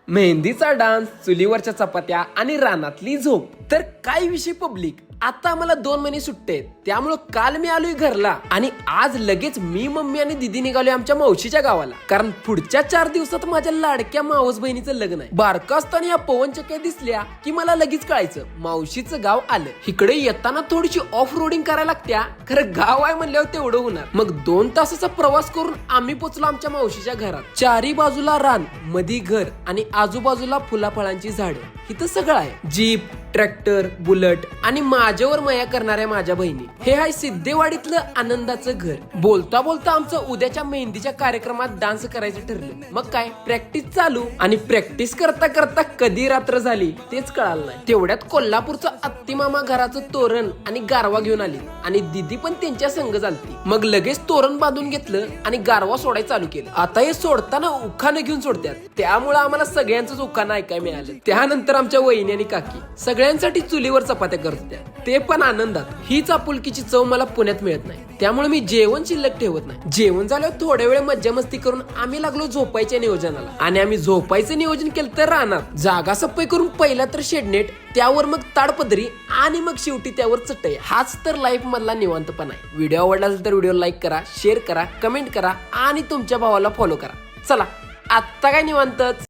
मेहंदीचा dance, चुलीवरच्या चपात्या आणि रानातली झोप. तर काय विषय पब्लिक, आता आम्हाला 2 महिने सुट्टे आहेत, त्यामुळं काल मी आलोय घरला आणि आज लगेच मी, मम्मी आणि दीदी निघालोय आमच्या मावशीच्या गावाला. कारण पुढच्या 4 दिवसात माझ्या लाडक्या मावस बहिणीचं लग्न आहे. बारका असताना या पवनचक्क्या दिसल्या की मला लगेच कळायचं मावशीचं गाव आलं. इकडे येताना थोडीशी ऑफ रोडिंग करायला लागत्या, खरं गाव आहे म्हणल्यावर तेवढं होणार. मग 2 तासाचा प्रवास करून आम्ही पोचलो आमच्या मावशीच्या घरात. चारी बाजूला रान, मधी घर आणि आजूबाजूला फुलाफळांची झाडं. इथं सगळं आहे. जीप, ट्रॅक्टर, बुलेट आणि माझ्यावर माया करणाऱ्या माझ्या बहिणी. हे आहे सिद्धेवाडीतलं आनंदाचं घर. बोलता बोलता आमचं उद्याच्या मेहंदीच्या कार्यक्रमात डान्स करायचं ठरलं. मग काय प्रॅक्टिस चालू आणि प्रॅक्टिस करता करता कधी रात्र झाली तेच कळालं नाही. तेवढ्यात कोल्हापूरचं आत्तीमामा घराचं तोरण आणि गारवा घेऊन आली आणि दीदी पण त्यांच्या संग झालती. मग लगेच तोरण बांधून घेतलं आणि गारवा सोडायला चालू केलं. आता हे सोडताना उखाणं घेऊन सोडतात, त्यामुळे आम्हाला सगळ्यांचंच उखाणं ऐकायला मिळालं. त्यानंतर आमच्या वहिनी आणि काकी सगळ्यांसाठी चुलीवर चपात्या करत होत्या, ते पण आनंदात. हीच आपुलकीची चव मला पुण्यात मिळत नाही, त्यामुळे मी जेवण शिल्लक ठेवत नाही. जेवण झाल्यावर थोड्या वेळ मज्जा मस्ती करून आम्ही लागलो झोपायच्या नियोजनाला. आणि आम्ही झोपायचं नियोजन केलं तर राहणार. जागा सफाई करून पहिला तर शेडनेट, त्यावर मग ताडपदरी आणि मग शेवटी त्यावर चटई. हाच तर लाईफ मधला निवांतपणा आहे. व्हिडिओ आवडला असेल तर व्हिडिओ लाईक करा, शेअर करा, कमेंट करा आणि तुमच्या भावाला फॉलो करा. चला आत्ता काय निवांतच.